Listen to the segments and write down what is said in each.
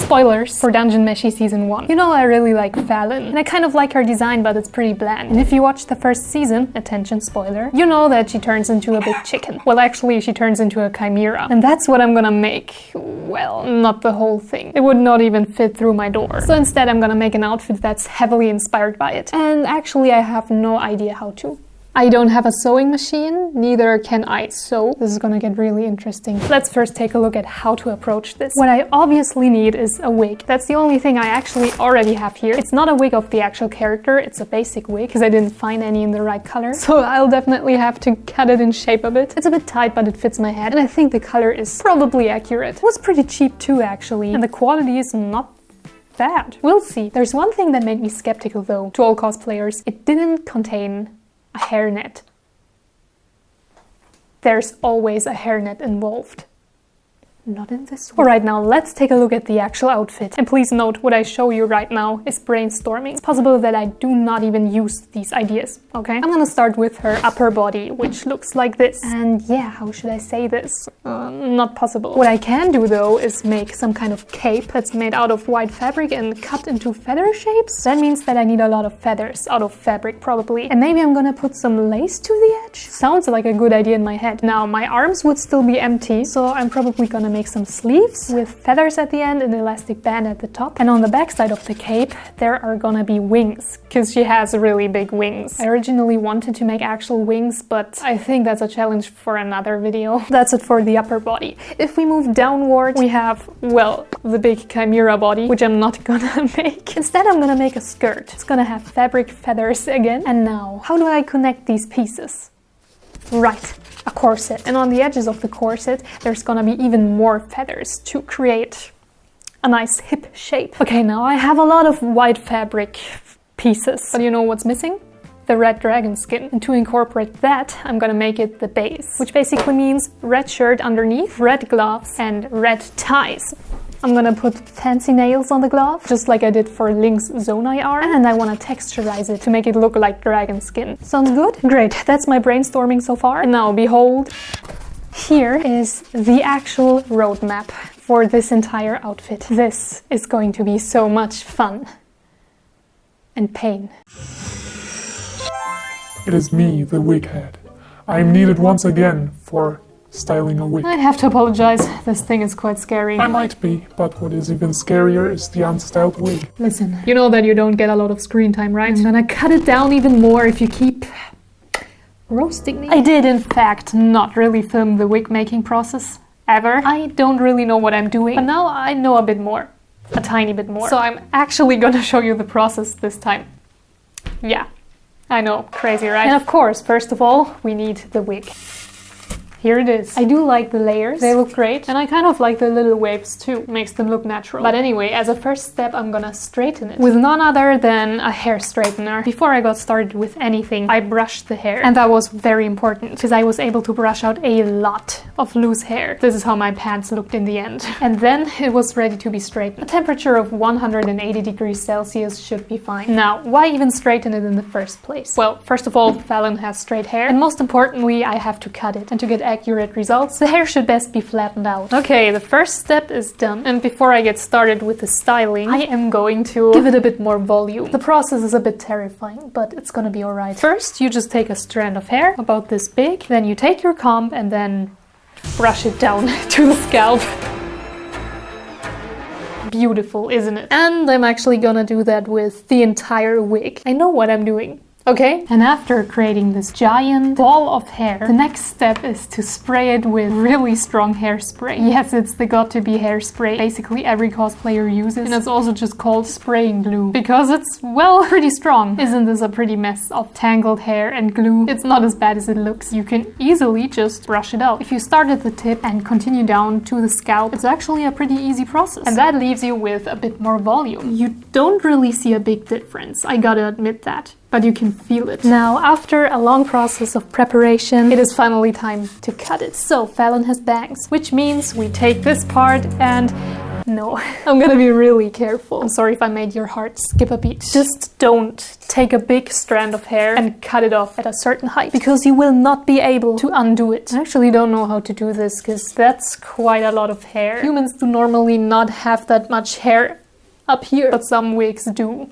Spoilers for Dungeon Meshi Season 1. You know I really like Fallon, and I kind of like her design, but it's pretty bland. And if you watch the first season, attention spoiler, you know that she turns into a big chicken. Well, actually she turns into a chimera. And that's what I'm gonna make. Well, not the whole thing. It would not even fit through my door. So instead I'm gonna make an outfit that's heavily inspired by it. And actually I have no idea how to. I don't have a sewing machine, neither can I sew. This is gonna get really interesting. Let's first take a look at how to approach this. What I obviously need is a wig. That's the only thing I actually already have here. It's not a wig of the actual character, it's a basic wig, because I didn't find any in the right color. So I'll definitely have to cut it in shape a bit. It's a bit tight, but it fits my head, and I think the color is probably accurate. It was pretty cheap too, actually, and the quality is not bad. We'll see. There's one thing that made me skeptical though, to all cosplayers. It didn't contain a hairnet. There's always a hairnet involved. Not in this one. Alright, now let's take a look at the actual outfit. And please note, what I show you right now is brainstorming. It's possible that I do not even use these ideas, okay? I'm gonna start with her upper body, which looks like this. And yeah, how should I say this? Not possible. What I can do though is make some kind of cape that's made out of white fabric and cut into feather shapes. That means that I need a lot of feathers out of fabric probably. And maybe I'm gonna put some lace to the edge. Sounds like a good idea in my head. Now my arms would still be empty, so I'm probably gonna make some sleeves with feathers at the end and an elastic band at the top. And on the back side of the cape, there are gonna be wings, because she has really big wings. I originally wanted to make actual wings, but I think that's a challenge for another video. That's it for the upper body. If we move downward, we have, well, the big chimera body, which I'm not gonna make. Instead, I'm gonna make a skirt. It's gonna have fabric feathers again. And now, how do I connect these pieces? Right, a corset. And on the edges of the corset, there's gonna be even more feathers to create a nice hip shape. Okay, now I have a lot of white fabric pieces, but you know what's missing? The red dragon skin. And to incorporate that, I'm gonna make it the base, which basically means red shirt underneath, red gloves, and red ties. I'm gonna put fancy nails on the glove, just like I did for Link's Zonai arm, and I wanna texturize it to make it look like dragon skin. Sounds good? Great, that's my brainstorming so far. And now behold, here is the actual roadmap for this entire outfit. This is going to be so much fun and pain. It is me, the wig head. I am needed once again for styling a wig. I have to apologize, this thing is quite scary. I might be, but what is even scarier is the unstyled wig. Listen, you know that you don't get a lot of screen time, right? I'm gonna cut it down even more if you keep roasting me. I did, in fact, not really film the wig making process, ever. I don't really know what I'm doing, but now I know a bit more. A tiny bit more. So I'm actually gonna show you the process this time. Yeah, I know, crazy, right? And of course, first of all, we need the wig. Here it is. I do like the layers, they look great, and I kind of like the little waves too, makes them look natural. But anyway, as a first step, I'm gonna straighten it with none other than a hair straightener. Before I got started with anything, I brushed the hair, and that was very important because I was able to brush out a lot of loose hair. This is how my pants looked in the end. And then it was ready to be straightened. A temperature of 180 degrees Celsius should be fine. Now, why even straighten it in the first place? Well, first of all, Fallon has straight hair, and most importantly, I have to cut it. And to get accurate results, the hair should best be flattened out. Okay, the first step is done. And before I get started with the styling, I am going to give it a bit more volume. The process is a bit terrifying, but it's gonna be alright. First, you just take a strand of hair, about this big, then you take your comb and then brush it down to the scalp. Beautiful, isn't it? And I'm actually gonna do that with the entire wig. I know what I'm doing. Okay, and after creating this giant ball of hair, the next step is to spray it with really strong hairspray. Yes, it's the got-to-be hairspray basically every cosplayer uses, and it's also just called spraying glue because it's, well, pretty strong. Isn't this a pretty mess of tangled hair and glue? It's not as bad as it looks. You can easily just brush it out. If you start at the tip and continue down to the scalp, it's actually a pretty easy process, and that leaves you with a bit more volume. You don't really see a big difference, I gotta admit that, but you can feel it. Now, after a long process of preparation, it is finally time to cut it. So, Fallon has bangs, which means we take this part and No, I'm gonna be really careful. I'm sorry if I made your heart skip a beat. Just don't take a big strand of hair and cut it off at a certain height, because you will not be able to undo it. I actually don't know how to do this, because that's quite a lot of hair. Humans do normally not have that much hair up here, but some wigs do.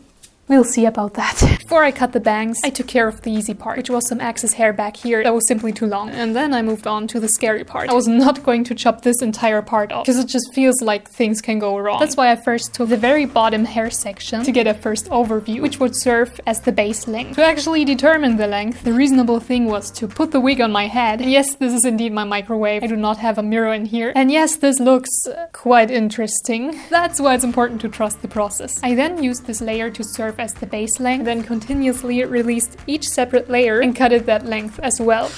We'll see about that. Before I cut the bangs, I took care of the easy part, which was some excess hair back here that was simply too long. And then I moved on to the scary part. I was not going to chop this entire part off, because it just feels like things can go wrong. That's why I first took the very bottom hair section to get a first overview, which would serve as the base length. To actually determine the length, the reasonable thing was to put the wig on my head. And yes, this is indeed my microwave. I do not have a mirror in here. And yes, this looks quite interesting. That's why it's important to trust the process. I then used this layer to serve as the base length, then continuously released each separate layer and cut it that length as well.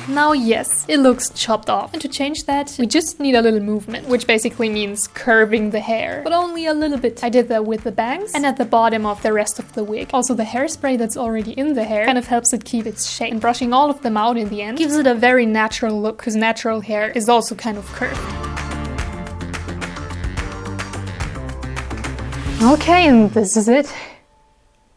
Now yes, it looks chopped off. And to change that, we just need a little movement, which basically means curving the hair, but only a little bit. I did that with the bangs and at the bottom of the rest of the wig. Also, the hairspray that's already in the hair kind of helps it keep its shape. And brushing all of them out in the end gives it a very natural look, because natural hair is also kind of curved. Okay, and this is it.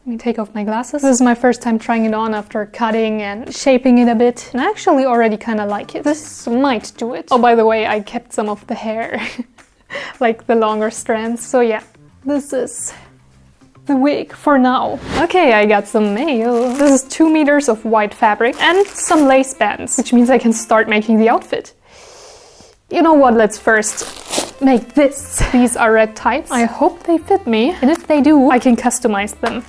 Let me take off my glasses. This is my first time trying it on after cutting and shaping it a bit. And I actually already kind of like it. This might do it. Oh, by the way, I kept some of the hair, like the longer strands. So yeah, this is the wig for now. Okay, I got some mail. This is 2 meters of white fabric and some lace bands, which means I can start making the outfit. You know what, let's first make this. These are red tights. I hope they fit me, and if they do, I can customize them.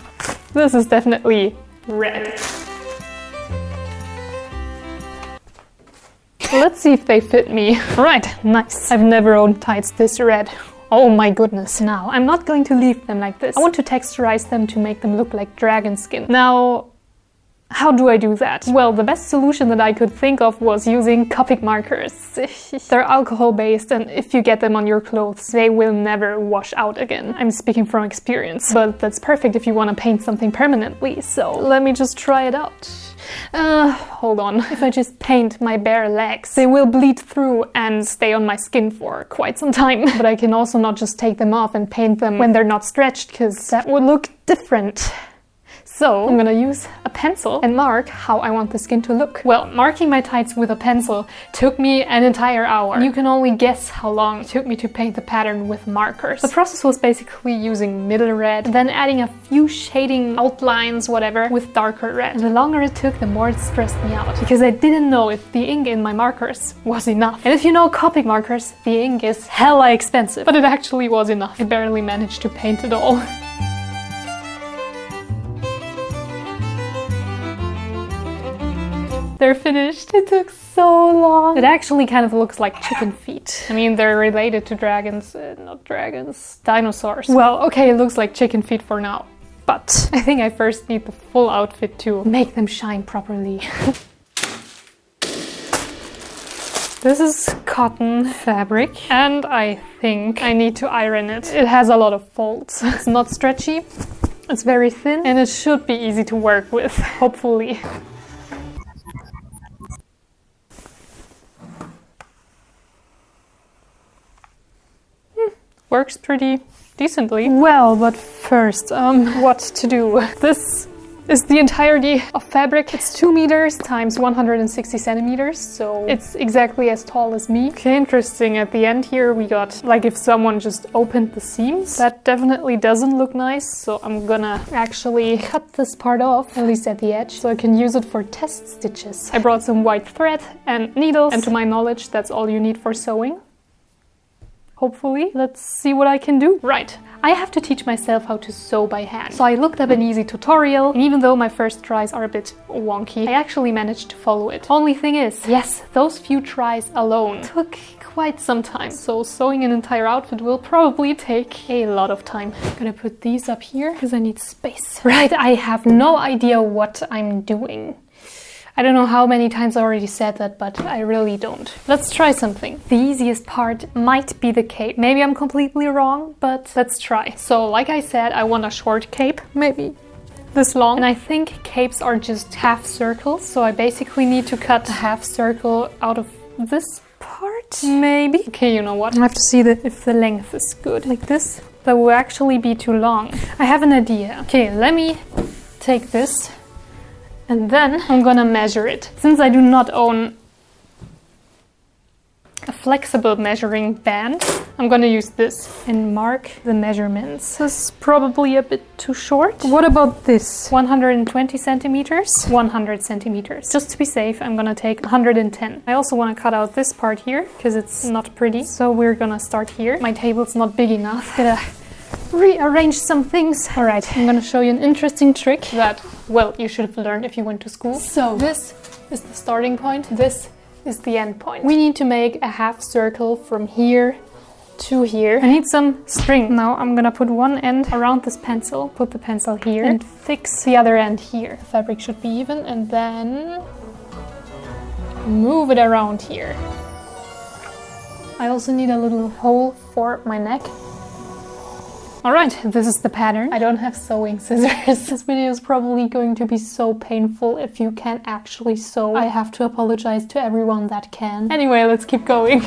This is definitely red. Let's see if they fit me. Right, nice. I've never owned tights this red. Oh my goodness. Now, I'm not going to leave them like this. I want to texturize them to make them look like dragon skin. Now, how do I do that? Well, the best solution that I could think of was using Copic markers. They're alcohol-based, and if you get them on your clothes, they will never wash out again. I'm speaking from experience, but that's perfect if you want to paint something permanently, so let me just try it out. Hold on. If I just paint my bare legs, they will bleed through and stay on my skin for quite some time. But I can also not just take them off and paint them when they're not stretched, because that would look different. So I'm gonna use a pencil and mark how I want the skin to look. Well, marking my tights with a pencil took me an entire hour. And you can only guess how long it took me to paint the pattern with markers. The process was basically using middle red, then adding a few shading outlines, whatever, with darker red. And the longer it took, the more it stressed me out, because I didn't know if the ink in my markers was enough. And if you know Copic markers, the ink is hella expensive, but it actually was enough. I barely managed to paint it all. They're finished. It took so long. It actually kind of looks like chicken feet. I mean, they're related to dragons, not dragons, dinosaurs. Well, okay, it looks like chicken feet for now, but I think I first need the full outfit to make them shine properly. This is cotton fabric, and I think I need to iron it. It has a lot of folds. It's not stretchy, it's very thin, and it should be easy to work with, hopefully. Works pretty decently. Well, but first, what to do? This is the entirety of fabric. It's 2 meters times 160 centimeters, so it's exactly as tall as me. Okay, interesting. At the end here, we got, like, if someone just opened the seams. That definitely doesn't look nice, so I'm gonna actually cut this part off, at least at the edge, so I can use it for test stitches. I brought some white thread and needles, and to my knowledge, that's all you need for sewing. Hopefully. Let's see what I can do. Right, I have to teach myself how to sew by hand. So I looked up an easy tutorial, and even though my first tries are a bit wonky, I actually managed to follow it. Only thing is, yes, those few tries alone took quite some time. So sewing an entire outfit will probably take a lot of time. I'm gonna put these up here because I need space. Right, I have no idea what I'm doing. I don't know how many times I already said that, but I really don't. Let's try something. The easiest part might be the cape. Maybe I'm completely wrong, but let's try. So like I said, I want a short cape, maybe this long. And I think capes are just half circles. So I basically need to cut a half circle out of this part, maybe. Okay, you know what? I have to see if the length is good. Like this. That will actually be too long. I have an idea. Okay, let me take this and then I'm gonna measure it. Since I do not own a flexible measuring band, I'm gonna use this and mark the measurements. This is probably a bit too short. What about this? 120 centimeters, 100 centimeters. Just to be safe, I'm gonna take 110. I also wanna cut out this part here because it's not pretty. So we're gonna start here. My table's not big enough. Gotta rearrange some things. All right, I'm gonna show you an interesting trick that, well, you should have learned if you went to school. So this is the starting point. This is the end point. We need to make a half circle from here to here. I need some string. Now I'm gonna put one end around this pencil, put the pencil here and fix the other end here. The fabric should be even and then move it around here. I also need a little hole for my neck. Alright, this is the pattern. I don't have sewing scissors. This video is probably going to be so painful if you can't actually sew. I have to apologize to everyone that can. Anyway, let's keep going.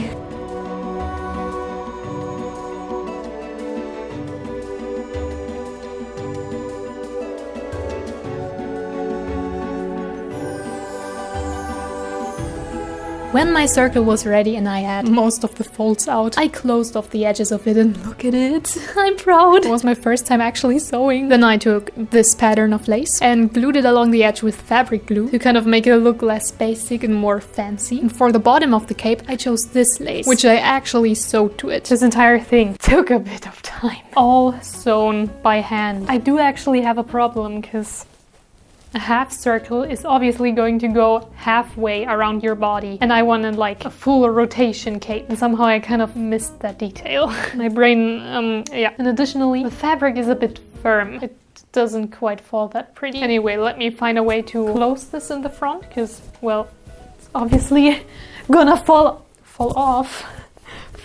When my circle was ready and I had most of the folds out, I closed off the edges of it and look at it. I'm proud. It was my first time actually sewing. Then I took this pattern of lace and glued it along the edge with fabric glue to kind of make it look less basic and more fancy. And for the bottom of the cape, I chose this lace, which I actually sewed to it. This entire thing took a bit of time. All sewn by hand. I do actually have a problem because a half circle is obviously going to go halfway around your body and I wanted like a full rotation cape and somehow I kind of missed that detail. My brain, yeah. And additionally, the fabric is a bit firm. It doesn't quite fall that pretty. Anyway, let me find a way to close this in the front because, well, it's obviously gonna fall off.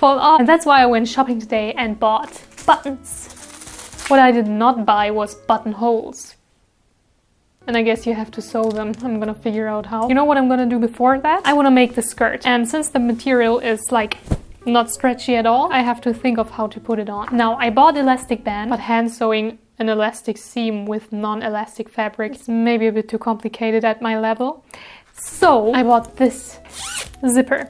And that's why I went shopping today and bought buttons. What I did not buy was buttonholes. And I guess you have to sew them. I'm gonna figure out how. You know what I'm gonna do before that? I wanna make the skirt. And since the material is like not stretchy at all, I have to think of how to put it on. Now, I bought elastic band, but hand sewing an elastic seam with non-elastic fabric is maybe a bit too complicated at my level. So I bought this zipper.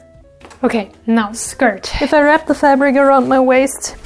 Okay, now skirt. If I wrap the fabric around my waist,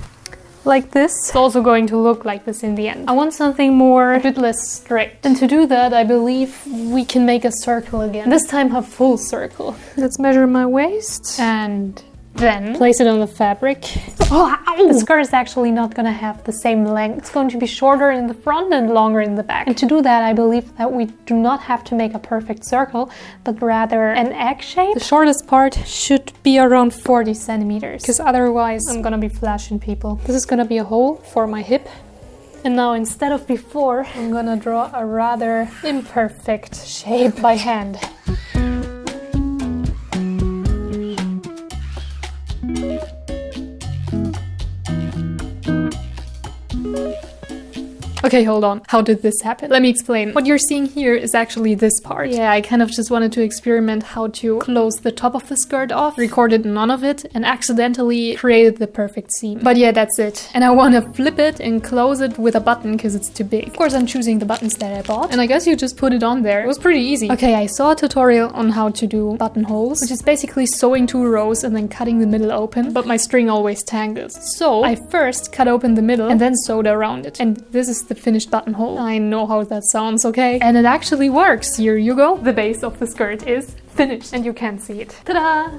like this, it's also going to look like this in the end. I want something more, a bit less strict. And to do that, I believe we can make a circle again. This time a full circle. Let's measure my waist and then place it on the fabric. Oh, ow! The skirt is actually not gonna have the same length. It's going to be shorter in the front and longer in the back. And to do that, I believe that we do not have to make a perfect circle, but rather an egg shape. The shortest part should be around 40 centimeters, because otherwise I'm gonna be flashing people. This is gonna be a hole for my hip. And now instead of before, I'm gonna draw a rather imperfect shape by hand. Okay, hold on. How did this happen? Let me explain. What you're seeing here is actually this part. Yeah, I kind of just wanted to experiment how to close the top of the skirt off, recorded none of it, and accidentally created the perfect seam. But yeah, that's it. And I want to flip it and close it with a button because it's too big. Of course, I'm choosing the buttons that I bought, and I guess you just put it on there. It was pretty easy. Okay, I saw a tutorial on how to do buttonholes, which is basically sewing 2 rows and then cutting the middle open, but my string always tangles. So I first cut open the middle and then sewed around it. And this is the finished buttonhole. I know how that sounds, okay? And it actually works. Here you go. The base of the skirt is finished and you can see it. Ta-da!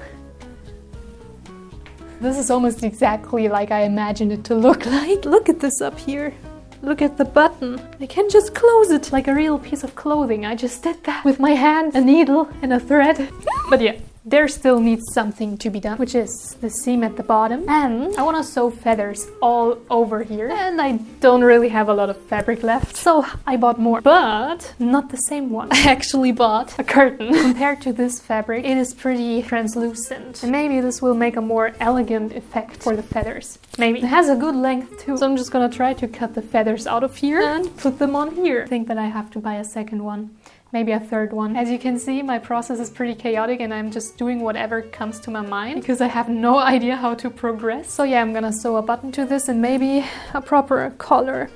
This is almost exactly like I imagined it to look like. Look at this up here. Look at the button. I can just close it like a real piece of clothing. I just did that with my hand, a needle and a thread. But yeah, there still needs something to be done, which is the seam at the bottom. And I want to sew feathers all over here. And I don't really have a lot of fabric left, so I bought more, but not the same one. I actually bought a curtain. Compared to this fabric, it is pretty translucent. And maybe this will make a more elegant effect for the feathers. Maybe. It has a good length too. So I'm just gonna try to cut the feathers out of here and put them on here. I think that I have to buy a second one. Maybe a third one. As you can see, my process is pretty chaotic and I'm just doing whatever comes to my mind because I have no idea how to progress. So yeah, I'm gonna sew a button to this and maybe a proper collar.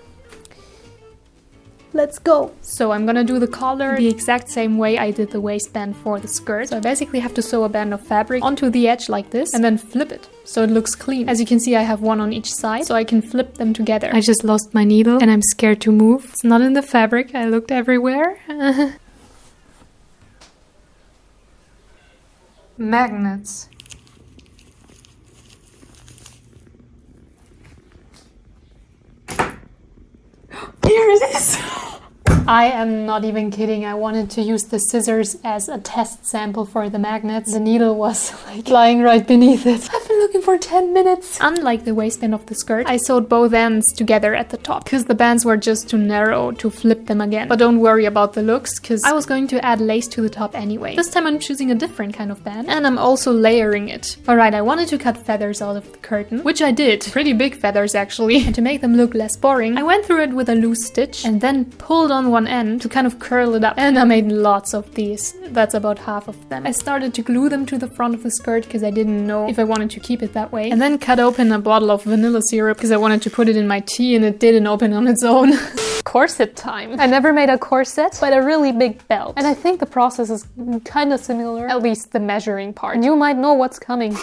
Let's go! So I'm gonna do the collar the exact same way I did the waistband for the skirt. So I basically have to sew a band of fabric onto the edge like this and then flip it so it looks clean. As you can see, I have one on each side so I can flip them together. I just lost my needle and I'm scared to move. It's not in the fabric. I looked everywhere. Magnets. Here it is! I am not even kidding. I wanted to use the scissors as a test sample for the magnets. The needle was like lying right beneath it. I've been looking for 10 minutes. Unlike the waistband of the skirt, I sewed both ends together at the top because the bands were just too narrow to flip them again. But don't worry about the looks because I was going to add lace to the top anyway. This time I'm choosing a different kind of band and I'm also layering it. Alright, I wanted to cut feathers out of the curtain, which I did. Pretty big feathers actually. And to make them look less boring, I went through it with a loose stitch and then pulled on one end to kind of curl it up. And I made lots of these. That's about half of them. I started to glue them to the front of the skirt because I didn't know if I wanted to keep it that way. And then cut open a bottle of vanilla syrup because I wanted to put it in my tea and it didn't open on its own. Corset time. I never made a corset, but a really big belt. And I think the process is kind of similar, at least the measuring part. You might know what's coming.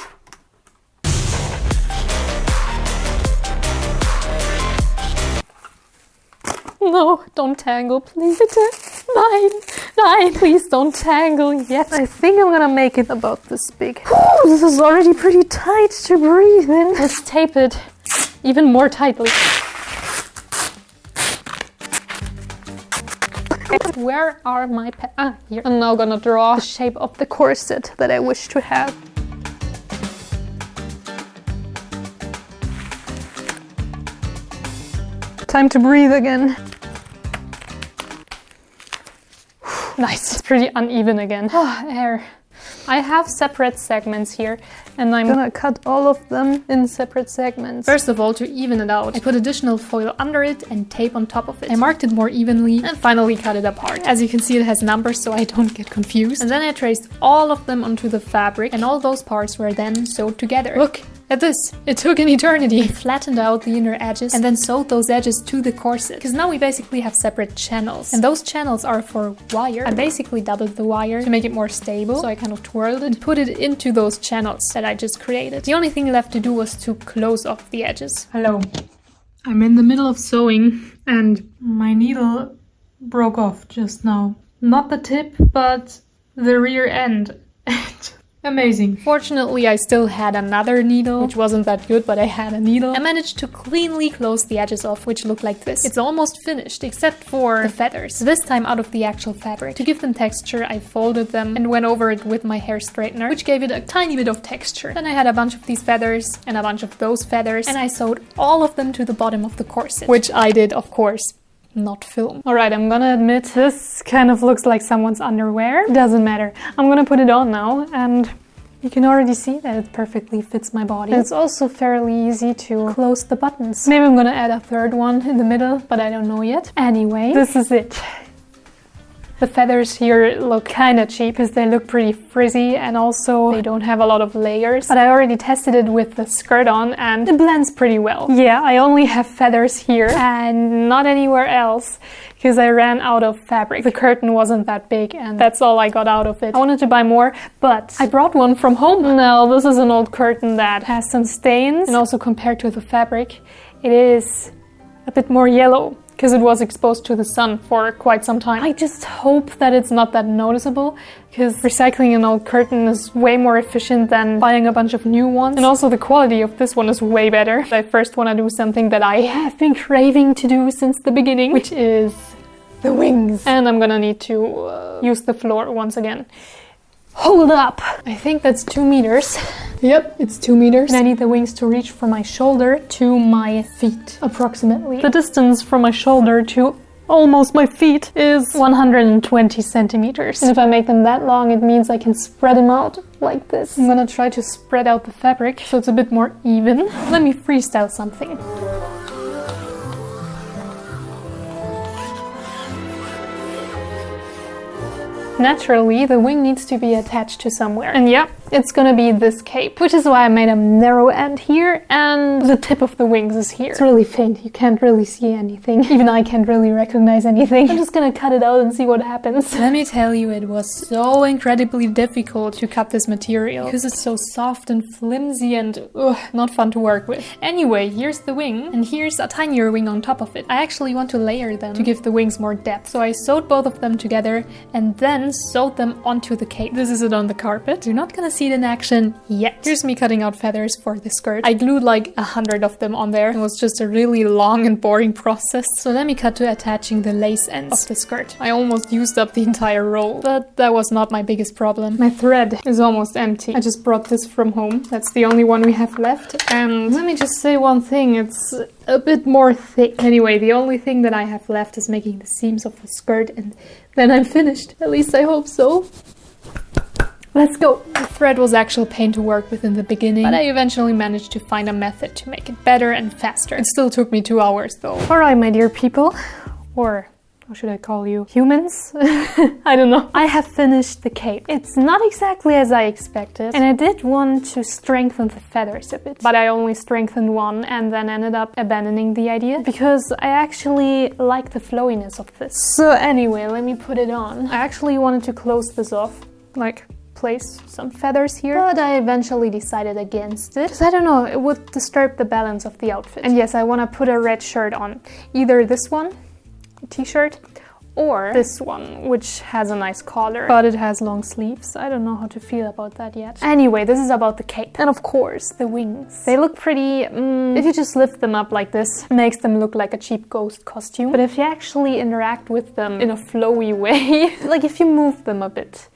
No, don't tangle, please. Nine, please don't tangle yet. I think I'm gonna make it about this big. Whew, this is already pretty tight to breathe in. Let's tape it even more tightly. Where are my here. I'm now gonna draw the shape of the corset that I wish to have. Time to breathe again. Nice. It's pretty uneven again. Air. I have separate segments here and I'm gonna cut all of them in separate segments. First of all, to even it out, I put additional foil under it and tape on top of it. I marked it more evenly and finally cut it apart. As you can see, it has numbers so I don't get confused. And then I traced all of them onto the fabric and all those parts were then sewed together. Look at this. It took an eternity. I flattened out the inner edges and then sewed those edges to the corset. Because now we basically have separate channels. And those channels are for wire. I basically doubled the wire to make it more stable. So I kind of twirled it and put it into those channels that I just created. The only thing left to do was to close off the edges. Hello. I'm in the middle of sewing and my needle broke off just now. Not the tip, but the rear end. Amazing. Fortunately, I still had another needle, which wasn't that good, but I had a needle. I managed to cleanly close the edges off, which look like this. It's almost finished, except for the feathers. This time out of the actual fabric. To give them texture, I folded them and went over it with my hair straightener, which gave it a tiny bit of texture. Then I had a bunch of these feathers and a bunch of those feathers, and I sewed all of them to the bottom of the corset, which I did, of course, not film. Alright, I'm gonna admit this kind of looks like someone's underwear. Doesn't matter. I'm gonna put it on now and you can already see that it perfectly fits my body. It's also fairly easy to close the buttons. Maybe I'm gonna add a third one in the middle, but I don't know yet. Anyway, this is it. The feathers here look kind of cheap because they look pretty frizzy and also they don't have a lot of layers. But I already tested it with the skirt on and it blends pretty well. Yeah, I only have feathers here and not anywhere else because I ran out of fabric. The curtain wasn't that big and that's all I got out of it. I wanted to buy more, but I brought one from home. Now, this is an old curtain that has some stains and also compared to the fabric, it is a bit more yellow, because it was exposed to the sun for quite some time. I just hope that it's not that noticeable, because recycling an old curtain is way more efficient than buying a bunch of new ones. And also the quality of this one is way better. I first want to do something that I have been craving to do since the beginning, which is the wings. And I'm gonna need to use the floor once again. Hold up! I think that's 2 meters. Yep, it's 2 meters. And I need the wings to reach from my shoulder to my feet, approximately. The distance from my shoulder to almost my feet is 120 centimeters. And if I make them that long, it means I can spread them out like this. I'm gonna try to spread out the fabric so it's a bit more even. Let me freestyle something. Naturally, the wing needs to be attached to somewhere. And yeah, it's gonna be this cape, which is why I made a narrow end here and the tip of the wings is here. It's really faint, you can't really see anything. Even I can't really recognize anything. I'm just gonna cut it out and see what happens. Let me tell you, it was so incredibly difficult to cut this material because it's so soft and flimsy and not fun to work with. Anyway, here's the wing and here's a tinier wing on top of it. I actually want to layer them to give the wings more depth. So I sewed both of them together and then sewed them onto the cape. This is it on the carpet. You're not gonna see it in action yet. Here's me cutting out feathers for the skirt. I glued like 100 of them on there. It was just a really long and boring process. So let me cut to attaching the lace ends of the skirt. I almost used up the entire roll, but that was not my biggest problem. My thread is almost empty. I just brought this from home. That's the only one we have left. And let me just say one thing, it's a bit more thick. Anyway, the only thing that I have left is making the seams of the skirt and then I'm finished. At least I hope so. Let's go! The thread was actual pain to work with in the beginning, but I eventually managed to find a method to make it better and faster. It still took me 2 hours though. Alright, my dear people, or how should I call you? Humans? I don't know. I have finished the cape. It's not exactly as I expected, and I did want to strengthen the feathers a bit, but I only strengthened one and then ended up abandoning the idea because I actually like the flowiness of this. So anyway, let me put it on. I actually wanted to close this off, like place some feathers here, but I eventually decided against it because I don't know, it would disturb the balance of the outfit. And yes, I want to put a red shirt on, either this one, t-shirt, or this one, which has a nice collar, but it has long sleeves. I don't know how to feel about that yet. Anyway, this is about the cape. And of course, the wings. They look pretty, if you just lift them up like this, it makes them look like a cheap ghost costume. But if you actually interact with them in a flowy way, like if you move them a bit,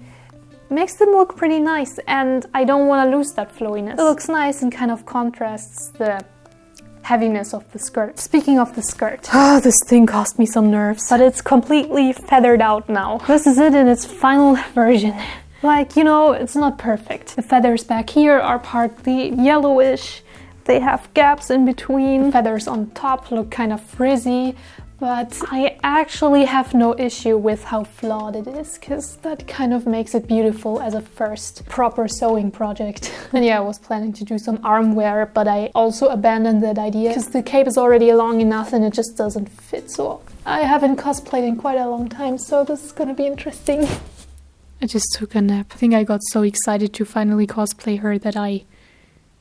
makes them look pretty nice, and I don't want to lose that flowiness. It looks nice and kind of contrasts the heaviness of the skirt. Speaking of the skirt, this thing cost me some nerves, but it's completely feathered out now. This is it in its final version. Like, you know, it's not perfect. The feathers back here are partly yellowish. They have gaps in between. The feathers on top look kind of frizzy. But I actually have no issue with how flawed it is, because that kind of makes it beautiful as a first proper sewing project. And yeah, I was planning to do some arm wear, but I also abandoned that idea because the cape is already long enough and it just doesn't fit. So I haven't cosplayed in quite a long time, so this is gonna be interesting. I just took a nap. I think I got so excited to finally cosplay her that I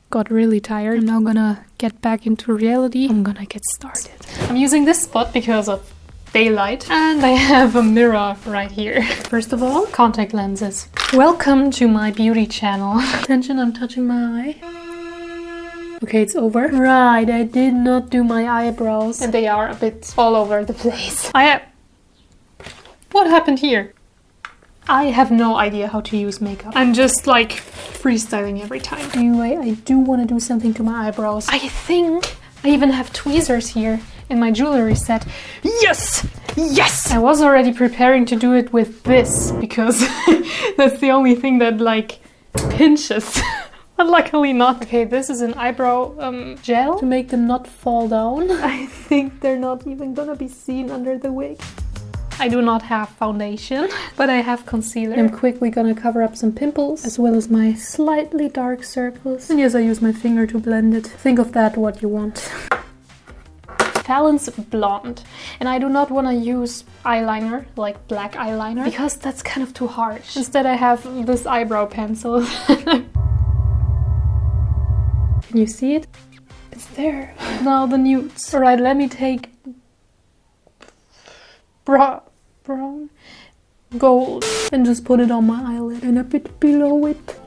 got really tired. I'm now gonna get back into reality. I'm gonna get started. I'm using this spot because of daylight, and I have a mirror right here. First of all, contact lenses. Welcome to my beauty channel. Attention, I'm touching my eye. Okay, it's over. Right, I did not do my eyebrows, and they are a bit all over the place. What happened here? I have no idea how to use makeup. I'm just like freestyling every time. Anyway, I do want to do something to my eyebrows. I think I even have tweezers here in my jewelry set. Yes! Yes! I was already preparing to do it with this because that's the only thing that like pinches. But luckily not. Okay, this is an eyebrow gel to make them not fall down. I think they're not even gonna be seen under the wig. I do not have foundation, but I have concealer. I'm quickly gonna cover up some pimples, as well as my slightly dark circles. And yes, I use my finger to blend it. Think of that what you want. Fallon's blonde. And I do not want to use eyeliner, like black eyeliner, because that's kind of too harsh. Instead, I have this eyebrow pencil. Can you see it? It's there. Now the nudes. Alright, let me take brown, gold, and just put it on my eyelid and a bit below it.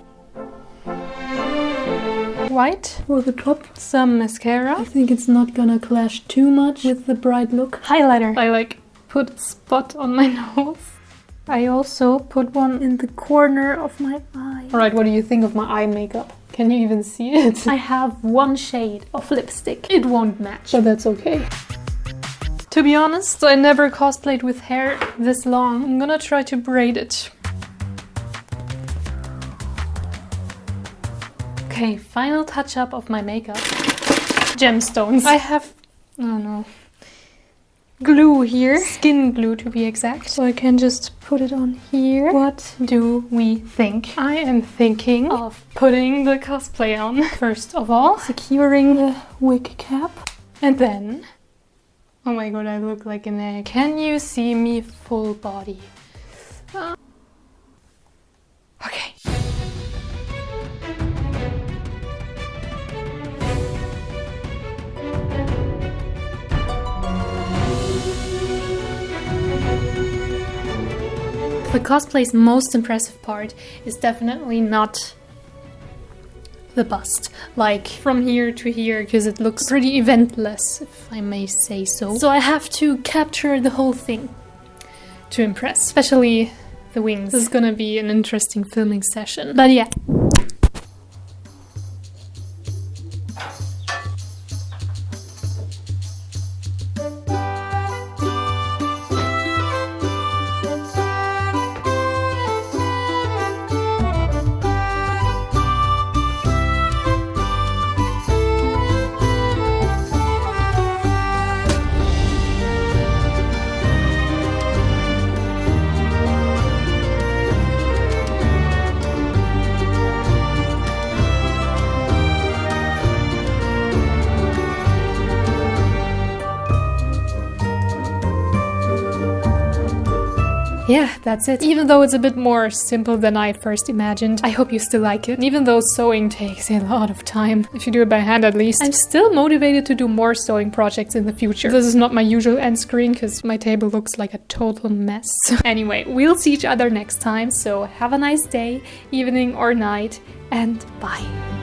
White for the top. Some mascara. I think it's not gonna clash too much with the bright look. Highlighter. I like put a spot on my nose. I also put one in the corner of my eye. Alright, what do you think of my eye makeup? Can you even see it? I have one shade of lipstick. It won't match, but that's okay. To be honest, I never cosplayed with hair this long. I'm gonna try to braid it. Okay, final touch up of my makeup. Gemstones. I have, oh no, glue here. Skin glue to be exact. So I can just put it on here. What do we think? I am thinking of putting the cosplay on. First of all, securing the wig cap. And then, oh my god, I look like an egg. Can you see me full body? Okay. The cosplay's most impressive part is definitely not the bust, like from here to here, because it looks pretty eventless, if I may say so. So I have to capture the whole thing to impress, especially the wings. This is gonna be an interesting filming session. But yeah. Yeah, that's it. Even though it's a bit more simple than I first imagined, I hope you still like it. And even though sewing takes a lot of time, if you do it by hand at least, I'm still motivated to do more sewing projects in the future. This is not my usual end screen because my table looks like a total mess. Anyway, we'll see each other next time, so have a nice day, evening or night, and bye.